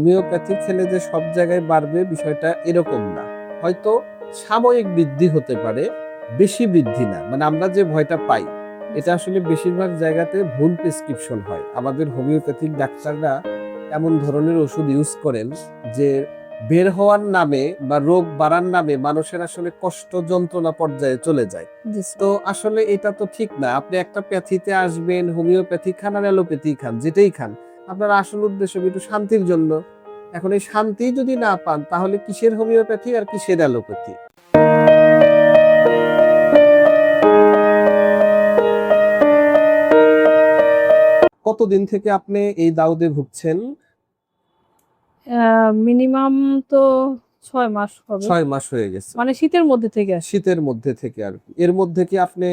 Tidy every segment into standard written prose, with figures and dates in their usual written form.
Homeopathy খেলে যে সব জায়গায় বাড়বে বিষয়টা এরকম না। হয়তো সাময়িক বৃদ্ধি হতে পারে, বেশি বৃদ্ধি না। মানে আমরা যে ভয়টা পাই এটা আসলে বেশিরভাগ জায়গাতে ভুল প্রেসক্রিপশন হয়। আমাদের হোমিওপ্যাথিক ডাক্তাররা এমন ধরনের ওষুধ ইউজ করেন যে বের হওয়ার নামে বা রোগ বাড়ার নামে মানুষের আসলে কষ্ট যন্ত্রণা পর্যায়ে চলে যায়। তো আসলে এটা তো ঠিক না। আপনি একটা প্যাথিতে আসবেন, হোমিওপ্যাথি খান আর অ্যালোপ্যাথি খান, যেটাই খান, আপনার আসল উদ্দেশ্য একটু শান্তির জন্য। এখন এই শান্তি যদি না পান তাহলে কিসের হোমিওপ্যাথি আর কিসের অ্যালোপ্যাথি? কতদিন থেকে আপনি এই দাউদে ভুগছেন? মিনিমাম তো 6 মাস হবে। 6 মাস হয়ে গেছে। মানে শীতের মধ্যে থেকে আসে। শীতের মধ্যে থেকে আর কি। এর মধ্যে কি আপনি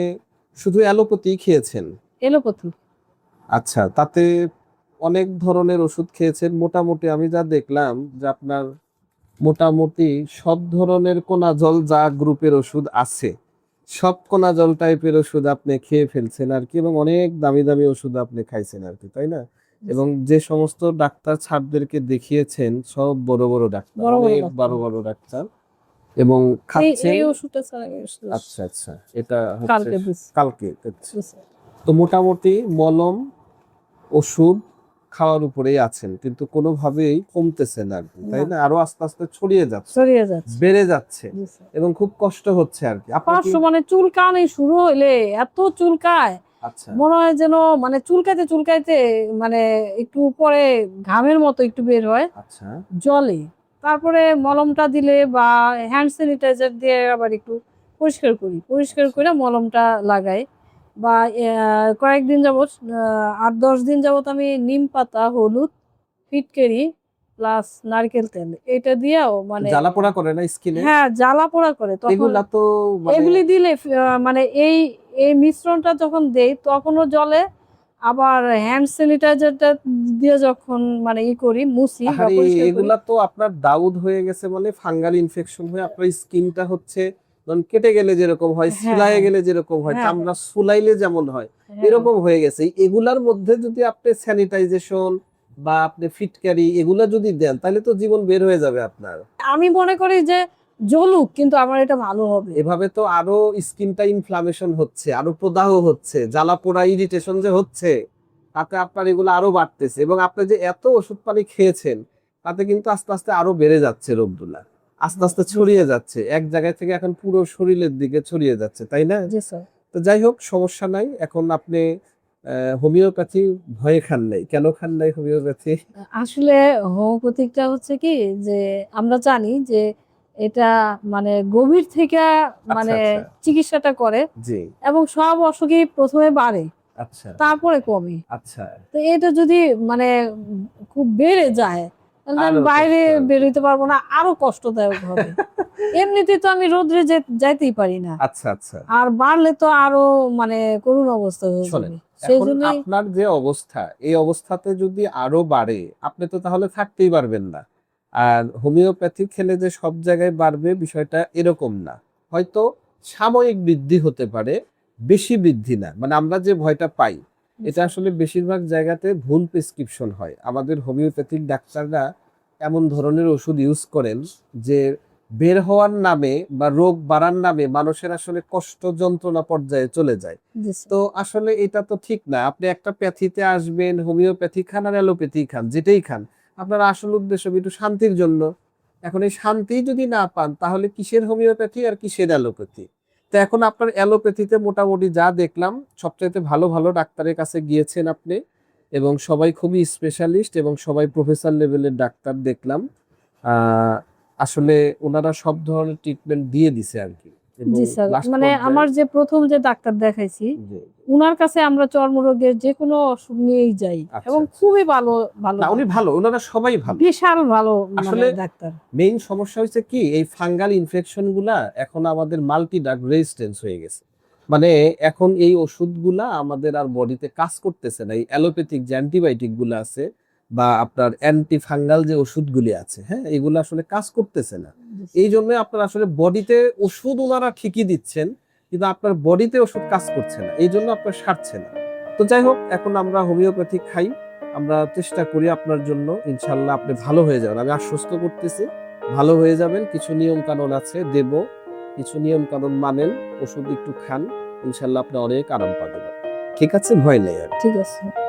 শুধু অ্যালোপ্যাথি খেয়েছেন? এলোপ্যাথি। আচ্ছা, তাতে অনেক ধরনের ওষুধ খেয়েছেন। মোটামুটি আমি যা দেখলাম যে আপনার মোটামুটি সব ধরনের কোনাজল যা গ্রুপের ওষুধ আছে সব কোনাজল টাইপের ওষুধ আপনি খেয়ে ফেলছেন আর কি, এবং অনেক দামি দামি ওষুধ আপনি খাইছেন আর কি, তাই না? এবং যে সমস্ত ডাক্তার ছাড়দেরকে দেখিয়েছেন সব বড় বড় ডাক্তার, বড় বড় অনেক ডাক্তার। বড় বড় ডাক্তার, এবং খাচ্ছেন। এই ওষুধটা ছাড়া আচ্ছা আচ্ছা, এটা হচ্ছে কালকে দিছি। কালকে দিচ্ছে। তো মোটামুটি মলম ওষুধ খাওয়ার উপরেই আছেন, কিন্তু কোনোভাবেই কমতেছে না আর কি, তাই না? আরো আস্তে আস্তে ছড়িয়ে যাচ্ছে, বেড়ে যাচ্ছে, এবং খুব কষ্ট হচ্ছে আর কি। আপনার কি মানে চুলকানি শুরু হইলে এত চুলকায়, আচ্ছা মনে হয় যেন মানে চুলকাইতে চুলকাইতে মানে একটু পরে ঘামের মতো একটু বের হয়, আচ্ছা জলে। তারপরে মলমটা দিলে বা হ্যান্ড স্যানিটাইজার দিয়ে আবার একটু পরিষ্কার করে মলমটা লাগাই। বা কয়েকদিন যাবত 8-10 দিন যাবত আমি নিম পাতা, হলুদ, ফিটকেরি প্লাস নারকেল তেল এটা দিয়েও মানে জ্বালা পোড়া করে না স্কিনে? হ্যাঁ, জ্বালা পোড়া করে। তখন এগুলা তো মানে এগুলি দিলে মানে এই এই মিশ্রণটা যখন দেই তখনও জ্বলে। আবার হ্যান্ড স্যানিটাইজারটা দিয়ে যখন মানে করি, মুছি বা আরে পরিষ্কার করি। এগুলা তো আপনার দাউদ হয়ে গেছে, মানে ফাঙ্গাল ইনফেকশন হয়ে আপনার স্কিনটা হচ্ছে ধরুন কেটে গেলে যেরকম হয়, হ্যাঁ সিলায়ে হ্যাঁ গেলে যেরকম হয়, হ্যাঁ চামড়া সুলাইলে যেমন হয়, হ্যাঁ এরকম হয়ে গেছে। এগুলার মধ্যে যদি আপনি স্যানিটাইজেশন বা আপনি ফিটকারি এগুলা যদি দেন তাহলে তো জীবন বের হয়ে যাবে আপনার। আমি মনে করি যে জ্বলুক, কিন্তু আমার এটা ভালো হবে। এভাবে তো আরো স্কিনটা ইনফ্লামেশন হচ্ছে, আরো প্রদাহ হচ্ছে, জ্বালা পোড়া ইরিটেশন যে হচ্ছে, তাতে আপনার এগুলো আরো বাড়তেছে, এবং আপনি যে এত ওষুধ পানি খেয়েছেন তাতে কিন্তু আস্তে আস্তে আরো বেড়ে যাচ্ছে রোগগুলা, আস্তে আস্তে ছড়িয়ে যাচ্ছে এক জায়গায় থেকে, এখন পুরো শরীরের দিকে ছড়িয়ে যাচ্ছে, তাই না? জি স্যার। তো যাই হোক, সমস্যা নাই। এখন আপনি হোমিওপ্যাথি ভয়ে খান নাই কেন? খান নাই হোমিওপ্যাথি? আসলে হোমিওপ্যাথিকটা হচ্ছে কি, যে আমরা জানি যে এটা মানে গভীর থেকে আচ্ছা মানে আচ্ছা, চিকিৎসাটা করে, জি, এবং সব অসুখই প্রথমে বাড়ে আচ্ছা তারপরে কমে। আচ্ছা, তো এটা যদি মানে খুব বেড়ে যায় তাহলে আমি আরো বাইরে কষ্ট আর কি। বেরোতে পারবো না, আরো কষ্টদায়ক হবে। এমনিতে তো আমি রোদ্রে যাইতেই পারি না, আচ্ছা আচ্ছা, আর বাড়লে তো আরো মানে করুণ অবস্থা হয়ে শোনেন, যাবে। সেই এখন জন্যই আপনার যে অবস্থা, এই অবস্থাতে যদি আরো বাড়ে আপনি তো তাহলে থাকতেই পারবেন না। আর হোমিওপ্যাথি খেলে যে সব জায়গায় বাড়বে বিষয়টা এরকম না। হয়তো সাময়িক বৃদ্ধি হতে পারে, বেশি বৃদ্ধি না। মানে আমরা যে ভয়টা পাই এটা আসলে বেশিরভাগ জায়গাতে ভুল প্রেসক্রিপশন হয়। আমাদের হোমিওপ্যাথিক ডাক্তাররা এমন ধরনের ওষুধ ইউজ করেন যে বের হওয়ার নামে বা রোগ বাড়ার নামে মানুষের আসলে কষ্ট যন্ত্রণা পর্যায়ে চলে যায়। জি স্যার। তো আসলে এটা তো ঠিক না। আপনি একটা প্যাথিতে আসবেন, হোমিওপ্যাথি খান আর অ্যালোপ্যাথি খান, যেটাই খান, আপনার আসল উদ্দেশ্য একটু শান্তির জন্য। এখন এই শান্তি যদি না পান তাহলে কিসের হোমিওপ্যাথি আর কিসের অ্যালোপ্যাথি? তো এখন আপনার অ্যালোপ্যাথিতে মোটামুটি যা দেখলাম সবচাইতে ভালো ভালো ডাক্তারের কাছে গিয়েছেন আপনি, এবং সবাই খুবই স্পেশালিস্ট এবং সবাই প্রফেসর লেভেলের ডাক্তার দেখলাম। আহ আসলে ওনারা সব ধরনের ট্রিটমেন্ট দিয়ে দিছে আর কি, এবং জি স্যার। লাস্ট মানে পর্যায়ে আমার যে প্রথম যে ডাক্তার দেখাইছি, জি, উনার কাছে আমরা চর্মরোগের যে কোনো অসুখ নিয়েই যাই, আচ্ছা এবং আচ্ছা, খুবই ভালো ভালো না উনি ডাক্তার। ভালো, ওনারা সবাই ভালো। বিশাল ভালো মানে আসলে ডাক্তার। মেইন সমস্যা হয়েছে কি, এই ফাঙ্গাল ইনফেকশন গুলা এখন আমাদের মাল্টি ড্রাগ রেজিস্ট্যান্স হয়ে গেছে। মানে এখন এই ওষুধগুলা আমাদের আর বডিতে কাজ করতেছে না। এই অ্যালোপ্যাথিক যে অ্যান্টিবায়োটিক গুলো আছে বা আপনার অ্যান্টি ফাঙ্গাল যে ওষুধগুলি আছে, হ্যাঁ, এগুলো আসলে কাজ করতেছে না। এই জন্য আপনার আসলে বডিতে ওষুধ ওনারা ঠিকই দিচ্ছেন, কিন্তু আপনার বডিতে ওষুধ কাজ করছে না, এই জন্য আপনার সারছে না। তো যাই হোক, এখন আমরা হোমিওপ্যাথি খাই, আমরা চেষ্টা করি আপনার জন্য, ইনশাল্লাহ আপনি ভালো হয়ে যাবেন, আমি আশ্বস্ত করতেছি ভালো হয়ে যাবেন। কিছু নিয়ম কানুন আছে দেব, কিছু নিয়ম কানুন মানেন, ওষুধ একটু খান, ইনশাল্লাহ আপনি অনেক আরাম পাবেন। ঠিক আছে, ভয় নেই আর। ঠিক আছে।